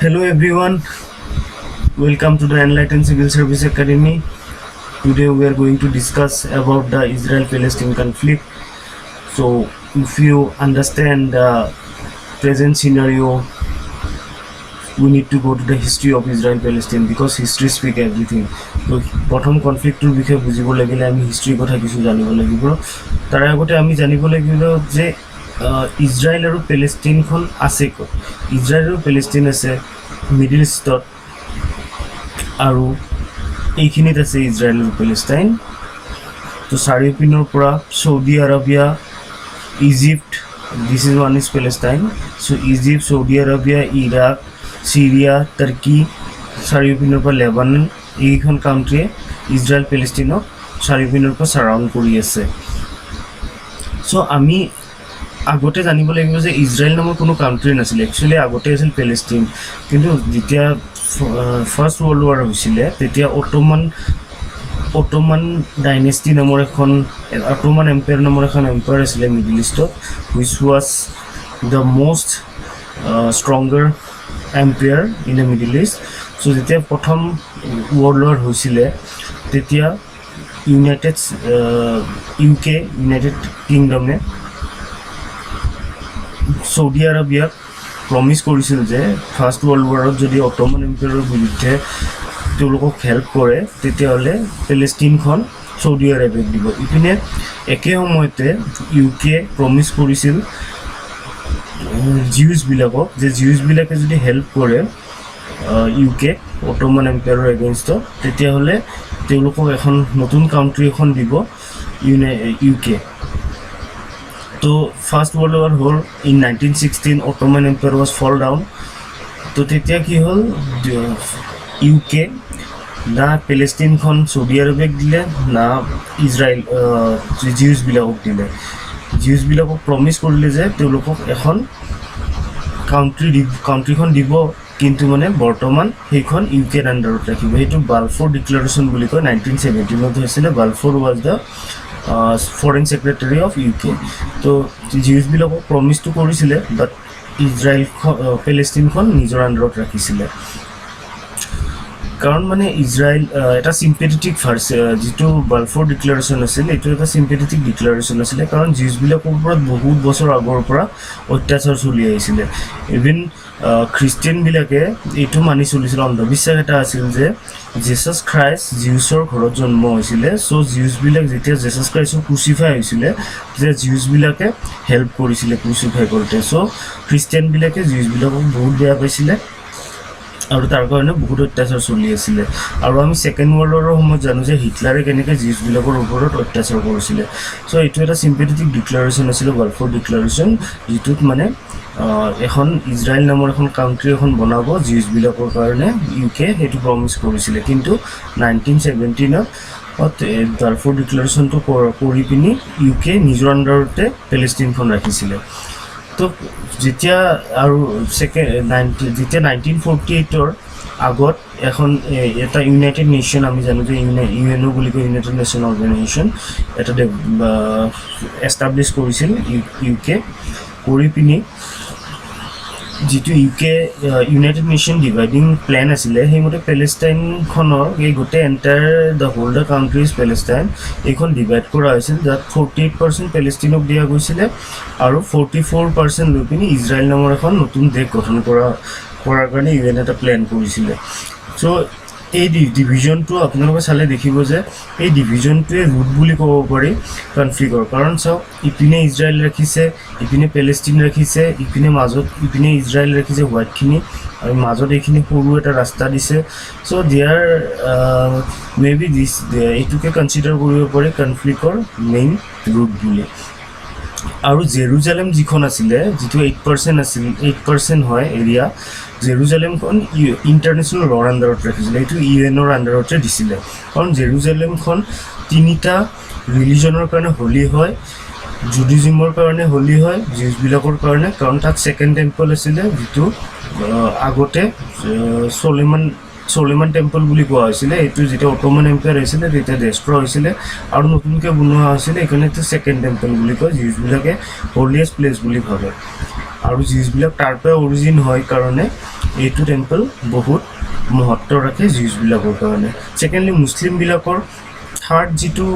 Hello everyone, welcome to the Enlightened Civil Service Academy. Today we are going to discuss about the Israel-Palestine conflict. So if you understand the present scenario, we need to go to the history of Israel-Palestine because history speaks everything. So প্রথম কনফ্লিক্টৰ বিষয়ে বুজিব লাগিলে আমি হিষ্ট্ৰীৰ কথা কিছু জানিব লাগিব। তাৰ আগতে আমি জানিব লাগিব যে ইজৰাইল আৰু পেলেষ্টাইনখন আছে ক'ত। ইজৰাইল আৰু পেলেষ্টাইন আছে মিডল ইষ্টত, আৰু এইখিনিত আছে ইজৰাইল আৰু পেলেষ্টাইন। তো চাৰিওপিনৰ পৰা Saudi Arabia, Egypt, this is one is Palestine. So' Egypt, Saudi Arabia, Iraq, Syria, Turkey, চাৰিওপিনৰ পৰা লেবানন, এইখন কাউণ্ট্ৰিয়ে ইজৰাইল পেলেষ্টাইনক চাৰিওপিনৰ পৰা চাৰাউণ্ড কৰি আছে। চ' আমি আগতে জানিব লাগিব যে ইজৰাইল নামৰ কোনো কাউণ্ট্ৰি নাছিলে, একচুৱেলি আগতে আছিল পেলেষ্টাইন। কিন্তু যেতিয়া ফাৰ্ষ্ট ৱৰ্ল্ড ৱাৰ হৈছিলে তেতিয়া অটোমান ডাইনেষ্টি নামৰ অটোমান এম্পায়াৰ নামৰ এখন এম্পায়াৰ আছিলে মিডল ইষ্টত, which was the most stronger empire in the middle east. So' যেতিয়া প্ৰথম ৱৰ্ল্ড ৱাৰ হৈছিলে তেতিয়া ইউনাইটেড কিংডমে চৌদি আৰবিয়াক প্ৰমিছ কৰিছিল যে ফাৰ্ষ্ট ৱৰ্ল্ড ৱাৰত যদি অটোমান এম্পায়াৰৰ বিৰুদ্ধে তেওঁলোকক হেল্প কৰে তেতিয়াহ'লে পেলেষ্টাইনখন চৌদি আৰবিয়াক দিব। ইপিনে একে সময়তে UK প্ৰমিছ কৰিছিল জিউছবিলাকক যে জিউছবিলাকে যদি হেল্প কৰে UK অটোমান এম্পায়াৰৰ এগেইনষ্টত তেতিয়াহ'লে তেওঁলোকক এখন নতুন কাউণ্ট্ৰি এখন দিব UK। তো ফাৰ্ষ্ট ৱৰ্ল্ড ৱাৰ হ'ল in 1916, Ottoman empire was fall down. তো তেতিয়া কি হ'ল, UK না পেলেষ্টাইনখন চৌদি আৰবিয়াক দিলে না ইজৰাইল জিউছবিলাকক দিলে। জিউছবিলাকক প্ৰমিছ কৰিলে যে তেওঁলোকক এখন কাউণ্ট্ৰিখন দিব, কিন্তু মানে বৰ্তমান সেইখন UKৰ আণ্ডাৰত ৰাখিব। সেইটো বালফোৰ ডিক্লাৰেশ্যন বুলি কয়, 1917 হৈছিলে। Balfour was the foreign secretary of UK। তো জিউছবিলাকক প্ৰমিছটো কৰিছিলে, বাট পেলেষ্টাইনখন নিজৰ আণ্ডাৰত ৰাখিছিলে। কাৰণ মানে ইজৰাইল এটা চিম্পেথেটিক যিটো বালফোৰ ডিক্লাৰেশ্যন আছিল এইটো এটা চিম্পেথেটিক ডিক্লাৰেশ্যন আছিলে, কাৰণ জিউছবিলাকৰ ওপৰত বহুত বছৰ আগৰ পৰা অত্যাচাৰ চলি আহিছিলে। ইভিন খ্ৰীষ্টিয়ানবিলাকে এইটো মানি চলিছিল, অন্ধবিশ্বাস এটা আছিল যে জেছাছ খ্ৰাইষ্ট জিউছৰ ঘৰত জন্ম হৈছিলে। চ' জিউছবিলাক যেতিয়া জেছাছ খ্ৰাইষ্টক ক্ৰুচিফাই হৈছিলে তেতিয়া জিউছবিলাকে হেল্প কৰিছিলে ক্ৰুচিফাই কৰোঁতে। চ' খ্ৰীষ্টিয়ানবিলাকে জিউছবিলাকক বহুত বেয়া পাইছিলে আৰু তাৰ কাৰণে বহুত অত্যাচাৰ চলি আছিলে। আৰু আমি ছেকেণ্ড ৱৰ্ল্ড ৱাৰৰ সময়ত জানো যে হিটলাৰে কেনেকৈ জিউছবিলাকৰ ওপৰত অত্যাচাৰ কৰিছিলে। চ' এইটো এটা চিম্পেথেটিক ডিক্লাৰেশ্যন আছিলে, বালফোৰ ডিক্লাৰেশ্যন, যিটোত মানে এখন ইজৰাইল নামৰ এখন কাউণ্ট্ৰি এখন বনাব জিউছবিলাকৰ কাৰণে UK সেইটো প্ৰমিছ কৰিছিলে। কিন্তু 1917 বালফোৰ ডিক্লাৰেশ্যনটো কৰি পিনি UK নিজৰ আণ্ডাৰতে পেলেষ্টাইনখন ৰাখিছিলে। তো যেতিয়া 1948 আগত এটা ইউনাইটেড নেশ্যন, আমি জানো যে UNO বুলি কয়, ইউনাইটেড নেশ্যন অৰ্গেনাইজেশ্যন, এটা এষ্টাব্লিছ কৰিছিল UK। কৰি পিনি যিটো ইউনাইটেড নেশ্যন ডিভাইডিং প্লেন আছিলে সেইমতে পেলেষ্টাইনখনৰ এই গোটেই দ্য হোল দ্য কাউণ্ট্ৰিজ পেলেষ্টাইন এইখন ডিভাইড কৰা হৈছিল, যাত 48% পেলেষ্টাইনক দিয়া গৈছিলে আৰু 44% লৈ পিনি ইজৰাইল নামৰ এখন নতুন দেশ গঠন কৰাৰ কাৰণে UN এটা প্লেন কৰিছিলে। চ' এই ডিভিজনটো আপোনালোকে চালে দেখিব যে এই ডিভিজনটোৱে ৰুট বুলি ক'ব পাৰি কনফ্লিক্টৰ। কাৰণ চাওক, ইপিনে ইজৰাইল ৰাখিছে, ইপিনে পেলেষ্টাইন ৰাখিছে, ইপিনে ইজৰাইল ৰাখিছে হোৱাইটখিনি, আৰু মাজত এইখিনি সৰু এটা ৰাস্তা দিছে। চ' মে বি এইটোকে কনচিডাৰ কৰিব পাৰি কনফ্লিক্টৰ মেইন ৰুট বুলি। আৰু জেৰুজালেম যিখন আছিলে, যিটো 8% হয় এৰিয়া, জেৰুজালেমখন ইণ্টাৰনেশ্যনেল লৰ আণ্ডাৰত ৰাখিছিলে, এইটো UNৰ আণ্ডাৰতে দিছিলে। কাৰণ জেৰুজালেমখন 3টা ৰিলিজনৰ কাৰণে হোলী হয়, জুডিজিমৰ কাৰণে হোলী হয়, জিউছবিলাকৰ কাৰণে, কাৰণ তাত ছেকেণ্ড টেম্পল আছিলে, যিটো আগতে চলেমান টেম্পল বুলি কোৱা হৈছিলে। এইটো যেতিয়া অটোমান এম্পায়াৰ হৈছিলে তেতিয়া ডেষ্ট্ৰয় হৈছিলে আৰু নতুনকৈ বনোৱা হৈছিলে, সেইকাৰণে এইটো ছেকেণ্ড টেম্পল বুলি কয়। জিউছবিলাকে হলিয়েষ্ট প্লেচ বুলি ভাবে, আৰু জিউছবিলাক তাৰ পৰা অৰিজিন হয় কাৰণে এইটো টেম্পল বহুত মহত্ব ৰাখে জিউছবিলাকৰ কাৰণে। ছেকেণ্ডলি মুছলিমবিলাকৰ থাৰ্ড যিটো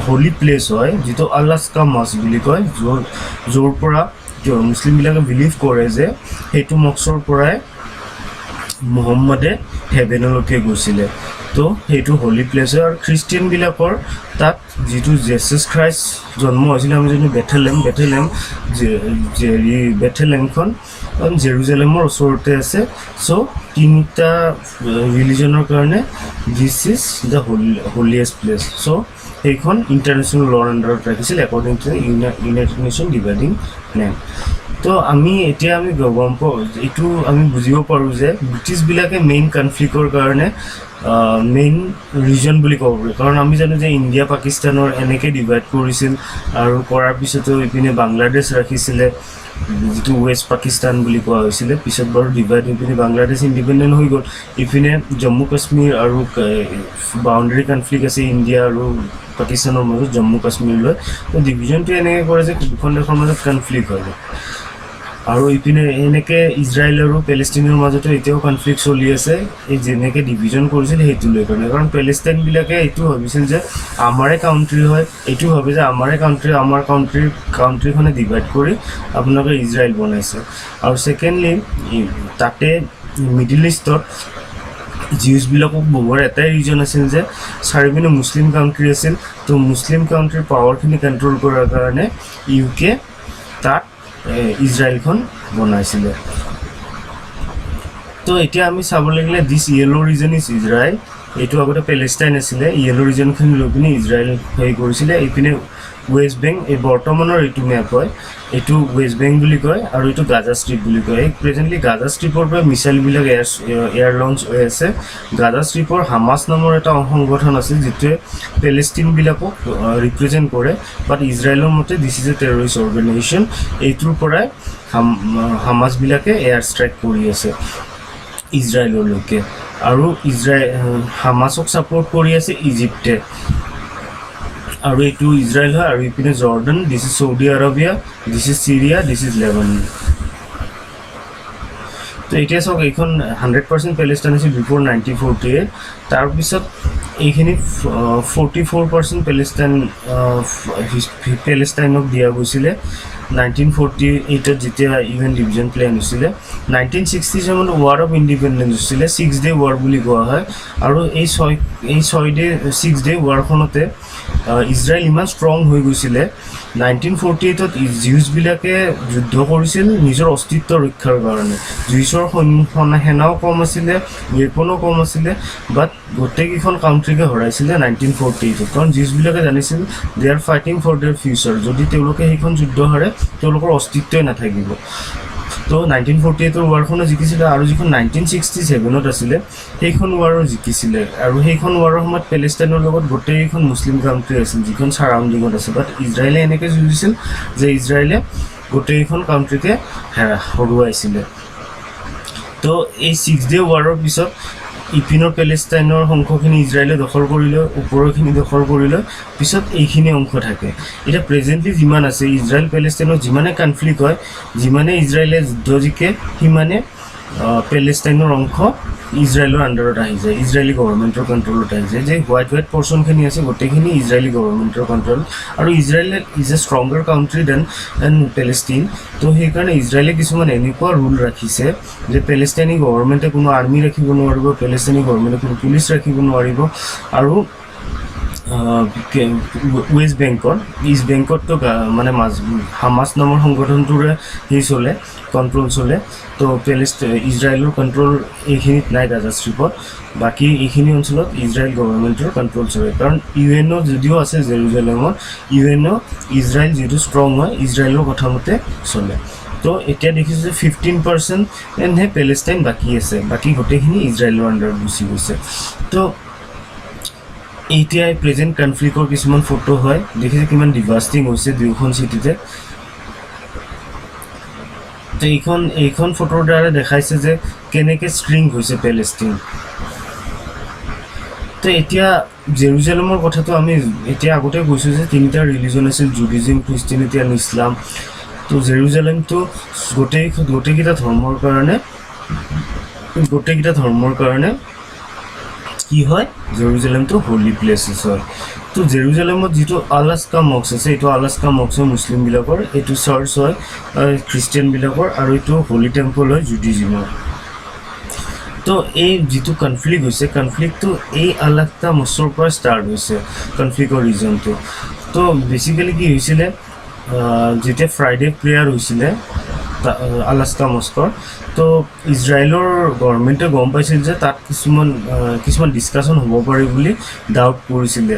হোলি প্লেচ হয়, যিটো আলাস্কা মস্ক বুলি কয়, য'ৰ পৰা মুছলিমবিলাকে বিলিভ কৰে যে সেইটো মস্কৰ পৰাই মুহাম্মাদে হেভেনলৈকে গৈছিলে। তো সেইটো হোলি প্লেচ হয়। আৰু খ্ৰীষ্টিয়ানবিলাকৰ তাত যিটো জেছাছ খ্ৰাইষ্ট জন্ম হৈছিলে, আমি যদি বেথেলেমখন জেৰুজালেমৰ ওচৰতে আছে। চ' তিনিটা ৰিলিজনৰ কাৰণে this is the holiest place. So' সেইখন ইণ্টাৰনেশ্যনেল লৰ আণ্ডাৰত ৰাখিছিল according to United Nation dividing plan. তো আমি গম পাওঁ, এইটো আমি বুজিব পাৰোঁ যে ব্ৰিটিছবিলাকে মেইন কনফ্লিক্টৰ কাৰণে মেইন ৰিজন বুলি ক'ব পাৰি। কাৰণ আমি জানো যে ইণ্ডিয়া পাকিস্তানৰ এনেকৈ ডিভাইড কৰিছিল, আৰু কৰাৰ পিছতো ইপিনে বাংলাদেশ ৰাখিছিলে, যিটো ৱেষ্ট পাকিস্তান বুলি কোৱা হৈছিলে। পিছত বাৰু ডিভাইড হৈ পিনে বাংলাদেশ ইণ্ডিপেণ্ডেণ্ট হৈ গ'ল। ইপিনে জম্মু কাশ্মীৰ আৰু বাউণ্ডেৰী কনফ্লিক্ট আছে ইণ্ডিয়া আৰু পাকিস্তানৰ মাজত জম্মু কাশ্মীৰলৈ। তো ডিভিজনটো এনেকৈ কৰে যে দুখন দেশৰ মাজত কনফ্লিক্ট হয়। আৰু ইপিনে এনেকৈ ইজৰাইল আৰু পেলেষ্টাইনৰ মাজতো এতিয়াও কনফ্লিক্ট চলি আছে, এই যেনেকৈ ডিভিজন কৰিছিল সেইটো লৈ কাৰণে। কাৰণ পেলেষ্টাইনবিলাকে এইটো ভাবিছিল যে আমাৰে কাউণ্ট্ৰি হয়, এইটো ভাবে যে আমাৰে কাউণ্ট্ৰি, আমাৰ কাউণ্ট্ৰিখনে ডিভাইড কৰি আপোনালোকে ইজৰাইল বনাইছে। আৰু ছেকেণ্ডলি তাতে মিডিল ইষ্টত জিউছবিলাকক বহুৱাৰ এটাই ৰিজন আছিল যে চাৰিপিনে মুছলিম কাউণ্ট্ৰি আছিল। তো মুছলিম কাউণ্ট্ৰিৰ পাৱাৰখিনি কণ্ট্ৰল কৰাৰ কাৰণে UK তাত ইজৰাইলখন বনাইছিলে। তো এতিয়া আমি চাব লাগিলে দিছ য়েল' ৰিজন ইজ ইজৰাইল। এইটো আগতে পেলেষ্টাইন আছিলে, য়েল' ৰিজনখিনি লৈ পিনে ইজৰাইল হেৰি কৰিছিলে। এইপিনে ৱেষ্ট বেংক, এই বৰ্তমানৰ এইটো মেপ হয়, এইটো ৱেষ্ট বেংক বুলি কয়, আৰু এইটো গাজা ষ্ট্ৰীপ বুলি কয়। এই প্ৰেজেণ্টলি গাজা ষ্ট্ৰীপৰ পৰা মিছাইলবিলাক এয়াৰ লঞ্চ হৈ আছে। গাজা ষ্ট্ৰীপৰ হামাছ নামৰ এটা সংগঠন আছিল, যিটোৱে পেলেষ্টিনবিলাকক ৰিপ্ৰেজেণ্ট কৰে, বাট ইজৰাইলৰ মতে this is a terrorist organisation. এইটোৰ পৰাই হামাছবিলাকে এয়াৰ ষ্ট্ৰাইক কৰি আছে ইজৰাইললৈকে। আৰু হামাছক ছাপোৰ্ট কৰি আছে ইজিপ্তে, আৰু এইটো ইজৰাইল হয়। আৰু ইপিনে Jordan, this is Saudi Arabia, this is Syria, this is Lebanon. তো এতিয়া চাওক, এইখন 100% পেলেষ্টাইন আছিল বিফ'ৰ 1948। তাৰপিছত এইখিনি 44% পেলেষ্টাইনক দিয়া গৈছিলে 1948-ত, যেতিয়া UN ডিভিজন প্লেন হৈছিলে। 1967 ৱাৰ অফ ইণ্ডিপেণ্ডেঞ্চ হৈছিলে, 6 ডে ৱাৰ বুলি কোৱা হয়। আৰু এই 6 ডে ৱাৰখনতে ইজৰাইল ইমান ষ্ট্ৰং হৈ গৈছিলে। 1948-ত জিউছবিলাকে যুদ্ধ কৰিছিল নিজৰ অস্তিত্ব ৰক্ষাৰ কাৰণে। জিউছৰ সেনাও কম আছিলে, ৱেপনো কম আছিলে, বাট গোটেইকেইখন কাউণ্ট্ৰিকে হৰাইছিলে 1948-ত। কাৰণ জিউছবিলাকে জানিছিল they are fighting for their future. যদি তেওঁলোকে সেইখন যুদ্ধ হাৰে, তেওঁলোকৰ অস্তিত্বই নাথাকিব। তো 1948-ৰ ৱাৰখনো জিকিছিলে, আৰু যিখন 1967-ত আছিলে সেইখন ৱাৰো জিকিছিলে। আৰু সেইখন ৱাৰৰ সময়ত পেলেষ্টাইনৰ লগত গোটেইখন মুছলিম কাউণ্ট্ৰি আছিল, যিখন চাৰাউণ্ডিঙত আছে। বাট ইজৰাইলে এনেকৈ যুঁজিছিল যে ইজৰাইলে গোটেইখন কাউণ্ট্ৰিকে হৰুৱাইছিলে। তো এই 6 ডে ৱাৰৰ পিছত ইপিনৰ পেলেষ্টাইনৰ অংশখিনি ইজৰাইলে দখল কৰিলে, ওপৰৰখিনি দখল কৰিলে, পিছত এইখিনি অংশ থাকে। এতিয়া প্ৰেজেণ্টলি যিমান আছে ইজৰাইল পেলেষ্টাইনত, যিমানে কনফ্লিক্ট হয়, যিমানে ইজৰাইলে যুদ্ধ জিকে, সিমানে পেলেষ্টাইনৰ অংশ ইজৰাইলৰ আণ্ডাৰত আহি যায়, ইজৰাইলী গভৰ্ণমেণ্টৰ কণ্ট্ৰলত আহি যায়। যে হোৱাইট পৰ্চনখিনি আছে গোটেইখিনি ইজৰাইলী গভৰ্ণমেণ্টৰ কণ্ট্ৰল। আৰু ইজৰাইলে is a stronger country than Palestine. তো সেইকাৰণে ইজৰাইলে কিছুমান এনেকুৱা ৰুল ৰাখিছে যে পেলেষ্টাইনী গভৰ্ণমেণ্টে কোনো আৰ্মি ৰাখিব নোৱাৰিব, পেলেষ্টাইনী গভৰ্ণমেণ্টে কোনো পুলিচ ৰাখিব নোৱাৰিব। আৰু ৱেষ্ট বেংকততো মানে হামাছ নামৰ সংগঠনটোৰে চলে, কণ্ট্ৰল চলে। তো ইজৰাইলৰ কণ্ট্ৰল এইখিনিত নাই গাজা ষ্ট্ৰীপত, বাকী এইখিনি অঞ্চলত ইজৰাইল গভৰ্ণমেণ্টৰ কণ্ট্ৰল চলে। কাৰণ UN যদিও আছে জেৰুজালেমত, UN ইজৰাইল যিটো ষ্ট্ৰং হয়, ইজৰাইলৰ কথা মতে চলে। তো এতিয়া দেখিছোঁ যে 15%হে পেলেষ্টাইন বাকী আছে, বাকী গোটেইখিনি ইজৰাইলৰ আণ্ডাৰত গুচি গৈছে। তো এতিয়া প্ৰেজেণ্ট কনফ্লিক্টৰ কিছুমান ফটো হয়, দেখিছে কিমান ডিভাষ্টিং হৈছে দুয়োখন চিটিতে। তো এইখন ফটোৰ দ্বাৰা দেখাইছে যে কেনেকৈ ষ্ট্ৰিং হৈছে পেলেষ্টাইন। তো এতিয়া জেৰুজালেমৰ কথাটো আমি এতিয়া আগতে কৈছোঁ যে 3টা ৰিলিজন আছিল, জুডিজিম, খ্ৰীষ্টিয়ানিটি আৰু ইছলাম। তো জেৰুজালেমটো গোটেইকেইটা ধৰ্মৰ কাৰণে গোটেইকেইটা ধৰ্মৰ কাৰণে কি হয় জেৰুজালেমটো হোলি প্লেচেছ হয় তো জেৰুজালেমত যিটো আলাস্কা মক্স আছে এইটো আলাস্কা মক্স হয় মুছলিমবিলাকৰ এইটো চাৰ্চ হয় খ্ৰীষ্টিয়ানবিলাকৰ আৰু এইটো হোলি টেম্পল হয় জুডিজিমৰ তো এই যিটো কনফ্লিক্ট হৈছে কনফ্লিক্টটো এই আলাস্কা মক্সৰ পৰা ষ্টাৰ্ট হৈছে কনফ্লিক্টৰ ৰিজনটো তো বেচিকেলি কি হৈছিলে যেতিয়া ফ্ৰাইডে প্ৰেয়াৰ হৈছিলে আলাস্কা মস্কৰ তো ইজৰাইলৰ গভৰ্ণমেণ্টে গম পাইছিল যে তাত কিছুমান ডিছকাশ্যন হ'ব পাৰে বুলি ডাউট কৰিছিলে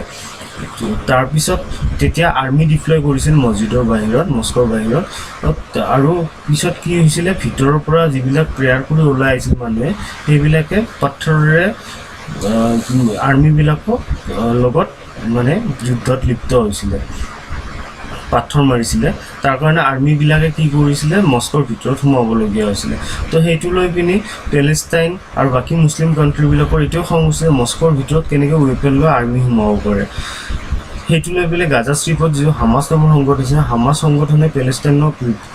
তাৰপিছত তেতিয়া আৰ্মি ডিপ্লয় কৰিছিল মছজিদৰ বাহিৰত মস্কৰ বাহিৰত আৰু পিছত কি হৈছিলে ভিতৰৰ পৰা যিবিলাক প্ৰেয়াৰ কৰি ওলাই আহিছিল মানুহে সেইবিলাকে পাথৰেৰে আৰ্মিবিলাকক লগত মানে যুদ্ধত লিপ্ত হৈছিলে পাথৰ মাৰিছিলে তাৰ কাৰণে আৰ্মিবিলাকে কি কৰিছিলে মস্কৰ ভিতৰত সোমাবলগীয়া হৈছিলে তো সেইটো লৈ পিনি পেলেষ্টাইন আৰু বাকী মুছলিম কাণ্ট্ৰিবিলাকৰ এতিয়াও খং হৈছিলে মস্কৰ ভিতৰত কেনেকৈ ৱেপন লৈ আৰ্মি সোমাব পাৰে সেইটো লৈ পেলাই গাজা ষ্ট্ৰীপত যিটো হামাছ নামৰ সংগঠন আছে হামাছ সংগঠনে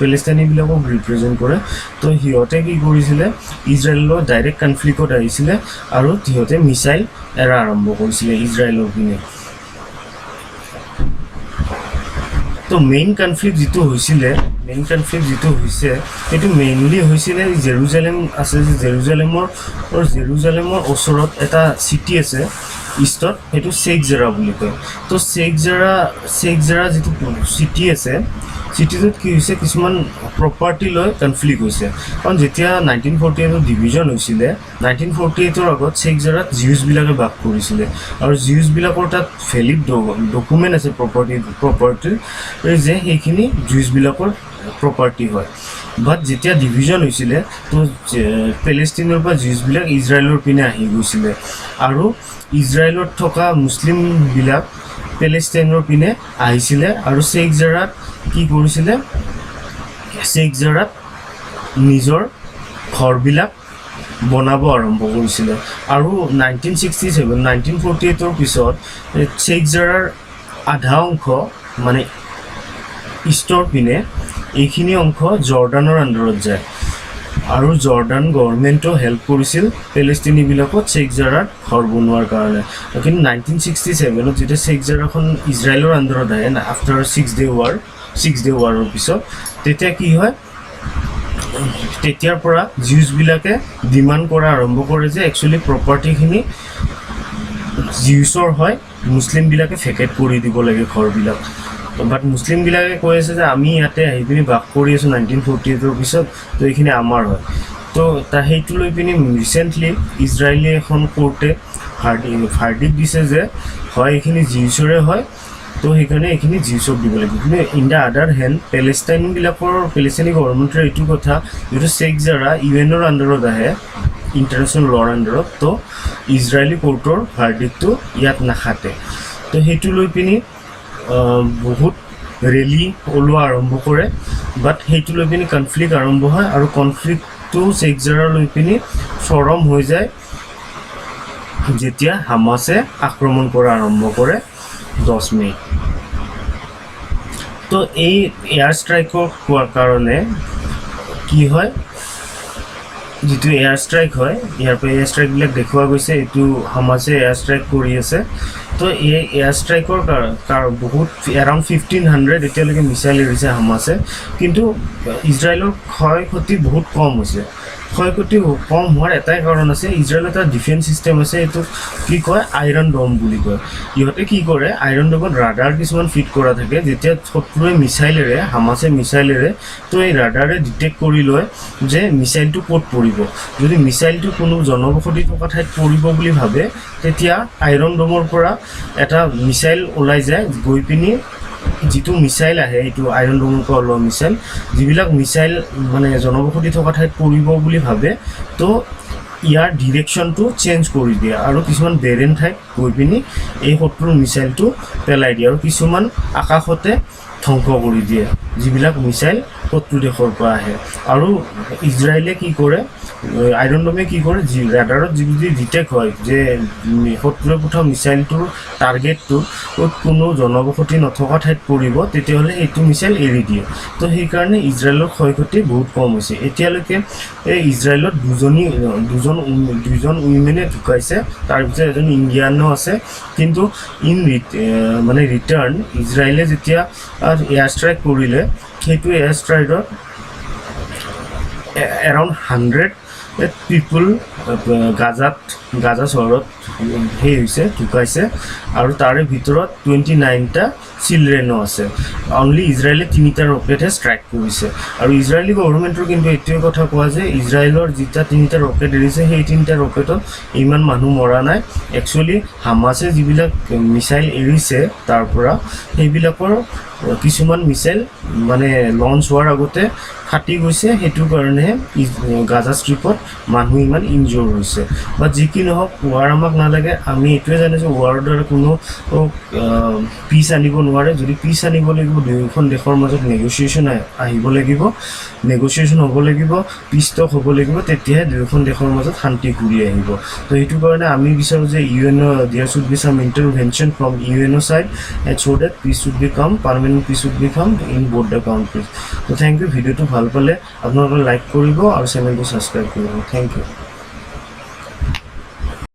পেলেষ্টাইনীবিলাকক ৰিপ্ৰেজেণ্ট কৰে তো সিহঁতে কি কৰিছিলে ইজৰাইলৰ ডাইৰেক্ট কনফ্লিক্টত আহিছিলে আৰু সিহঁতে মিছাইল এৰা আৰম্ভ কৰিছিলে ইজৰাইলৰ পিনে তো মেইন কনফ্লিক্ট যিটো হৈছে সেইটো মেইনলি হৈছিলে জেৰুজালেম আছে যে জেৰুজালেমৰ ওচৰত এটা চিটি আছে ইষ্টত সেইটো শেখ জাৰা বুলি কয় তো শেখ জাৰা যিটো চিটি আছে চিটিটোত কি হৈছে কিছুমান প্ৰপাৰ্টি লৈ কনফ্লিক্ট হৈছে কাৰণ যেতিয়া 1948 ডিভিজন হৈছিলে 1948 আগত শেখ জাৰাত জিউছবিলাকে বাস কৰিছিলে আৰু জিউছবিলাকৰ তাত ভেলিড ডকুমেণ্ট আছে প্ৰপাৰ্টিৰ যে সেইখিনি জিউছবিলাকৰ প্ৰপাৰ্টি হয় বাট যেতিয়া ডিভিজন হৈছিলে তো পেলেষ্টাইনৰ পৰা জিউছবিলাক ইজৰাইলৰ পিনে আহি গৈছিলে আৰু ইজৰাইলত থকা মুছলিমবিলাক পেলেষ্টাইনৰ পিনে আহিছিলে আৰু শেখ জাৰাত কি কৰিছিলে শেখ জাৰাত নিজৰ ঘৰবিলাক বনাব আৰম্ভ কৰিছিলে আৰু 1948 পিছত শেখ জাৰাৰ আধা অংশ মানে ইষ্টৰ পিনে এইখিনি অংশ জৰ্ডানৰ আণ্ডাৰত যায় আৰু জৰ্ডান গভৰ্ণমেণ্টেও হেল্প কৰিছিল পেলেষ্টাইনীবিলাকক শেখ জাৰাত ঘৰ বনোৱাৰ কাৰণে কিন্তু 1967 যেতিয়া শেখ জাৰাখন ইজৰাইলৰ আণ্ডাৰত আহে আফটাৰ 6 ডে ৱাৰৰ পিছত তেতিয়া কি হয় তেতিয়াৰ পৰা জিউছবিলাকে ডিমাণ্ড কৰা আৰম্ভ কৰে যে একচুৱেলি প্ৰপাৰ্টিখিনি জিউছৰ হয় মুছলিমবিলাকে ভেকেট কৰি দিব লাগে ঘৰবিলাক বাট মুছলিমবিলাকে কৈ আছে যে আমি ইয়াতে আহি পিনি বাস কৰি আছোঁ 1948 পিছত তো এইখিনি আমাৰ হয় তো সেইটো লৈ পিনি ৰিচেণ্টলি ইজৰাইলী এখন কোৰ্টে ভাৰ্ডিক্ট দিছে যে হয় এইখিনি জিউছৰে হয় তো সেইকাৰণে এইখিনি জিউছক দিব লাগিব কিন্তু ইন দ্য আদাৰ হেণ্ড পেলেষ্টাইনী গভৰ্ণমেণ্টৰ এইটো কথা যিটো শেখ জাৰা ইউএনৰ আণ্ডাৰত আহে ইণ্টাৰনেশ্যনেল লৰ আণ্ডাৰত তো ইজৰাইলী কোৰ্টৰ ভাৰ্ডিক্টটো ইয়াত নাখাতে তো সেইটো লৈ পিনি বহুত ৰেলী ওলোৱা আৰম্ভ কৰে বাট সেইটো লৈ পিনি কনফ্লিক্ট আৰম্ভ হয় আৰু কনফ্লিক্টটো শেখ জাৰা লৈ পিনি চৰম হৈ যায় যেতিয়া হামাছে আক্ৰমণ কৰা আৰম্ভ কৰে 10 মে তো এই এয়াৰ ষ্ট্ৰাইকৰ হোৱাৰ কাৰণে কি হয় যিটো এয়াৰ ষ্ট্ৰাইক হয় ইয়াৰ পৰা এয়াৰ ষ্ট্ৰাইকবিলাক দেখুওৱা গৈছে এইটো হামাছে এয়াৰ ষ্ট্ৰাইক কৰি আছে তো এই এয়াৰ ষ্ট্ৰাইকৰ বহুত এৰাউণ্ড 1500 এতিয়ালৈকে মিছাইল এৰিছে হামাছে কিন্তু ইজৰাইলৰ ক্ষয়ক্ষতি বহুত কম হৈছে ক্ষয়ক্ষতি কম হোৱাৰ এটাই কাৰণ আছে ইজৰাইলৰ এটা ডিফেন্স ছিষ্টেম আছে এইটো কি কয় আইৰণ ড'ম বুলি কয় ইহঁতে কি কৰে আইৰণ ড'মত ৰাডাৰ কিছুমান ফিট কৰা থাকে যেতিয়া শত্ৰুৱে মিছাইলেৰে হামাছে মিছাইলেৰে তো এই ৰাডাৰে ডিটেক্ট কৰি লয় যে মিছাইলটো ক'ত পৰিব যদি মিছাইলটো কোনো জনবসতি থকা ঠাইত পৰিব বুলি ভাবে তেতিয়া আইৰণ ড'মৰ পৰা এটা মিছাইল ওলাই যায় গৈ পিনি যিটো মিছাইল আহে এইটো আইৰণ ড'মৰ পৰা ওলোৱা মিছাইল যিবিলাক মিছাইল মানে জনবসতি থকা ঠাইত পৰিব বুলি ভাবে তো ইয়াৰ ডিৰেকশ্যনটো চেঞ্জ কৰি দিয়ে আৰু কিছুমান বেৰেন ঠাইত গৈ পিনি এই শত্ৰুৰ মিছাইলটো পেলাই দিয়ে আৰু কিছুমান আকাশতে ধ্বংস কৰি দিয়ে যিবিলাক মিছাইল শত্ৰু দেশৰ পৰা আহে আৰু ইজৰাইলে কি কৰে আইৰন ডমে কি কৰে যি ৰাডাৰত যদি ডিটেক্ট হয় যে শত্ৰুৱে পঠোৱা মিছাইলটোৰ টাৰ্গেটটো কোনো জনবসতি নথকা ঠাইত পৰিব তেতিয়াহ'লে এইটো মিছাইল এৰি দিয়ে তো সেইকাৰণে ইজৰাইলৰ ক্ষয়ক্ষতি বহুত কম হৈছে এতিয়ালৈকে এই ইজৰাইলত দুজন উইমেনে ঢুকাইছে তাৰ ভিতৰত এজন ইণ্ডিয়ানো আছে কিন্তু মানে ৰিটাৰ্ণ ইজৰাইলে যেতিয়া এয়াৰ ষ্ট্ৰাইক কৰিলে সেইটো এয়াৰ ষ্ট্ৰাইকত এৰাউণ্ড 100 পিপল গাজা চহৰত সেই হৈছে ঢুকাইছে আৰু তাৰে ভিতৰত 29টা চিলড্ৰেনো আছে অনলি ইজৰাইলে 3টা ৰকেটহে ষ্ট্ৰাইক কৰিছে আৰু ইজৰাইলী গভৰ্ণমেণ্টৰ কিন্তু এইটোৱে কথা কোৱা যে ইজৰাইলৰ যিটা 3টা ৰকেট এৰিছে সেই 3টা ৰকেটত ইমান মানুহ মৰা নাই একচুৱেলি হামাছে যিবিলাক মিছাইল এৰিছে তাৰ পৰা সেইবিলাকৰ কিছুমান মিছাইল মানে লঞ্চ হোৱাৰ আগতে ফাটি গৈছে সেইটো কাৰণে গাজা ষ্ট্ৰিপত মানুহ ইমান ইনজৰ হৈছে বা যি কি নহওক ৱাৰ আমাক নালাগে আমি এইটোৱে জানো যে ৱাৰৰ দ্বাৰা কোনো পিচ আনিব নোৱাৰে যদি পিচ আনিব লাগিব দুয়োখন দেশৰ মাজত নেগচিয়েশ্যন আহিব লাগিব নেগচিয়েশ্যন হ'ব লাগিব পিচ টক হ'ব লাগিব তেতিয়াহে দুয়োখন দেশৰ মাজত শান্তি ঘূৰি আহিব তো সেইটো কাৰণে আমি বিচাৰোঁ যে there should be some intervention from UNO side so that peace should become permanent peace should become in both the countries. So thank you, ভিডিওটো ভাল পালে আপোনালোকে লাইক কৰিব আৰু চেনেলটো সাবস্ক্ৰাইব কৰিব। Thank U.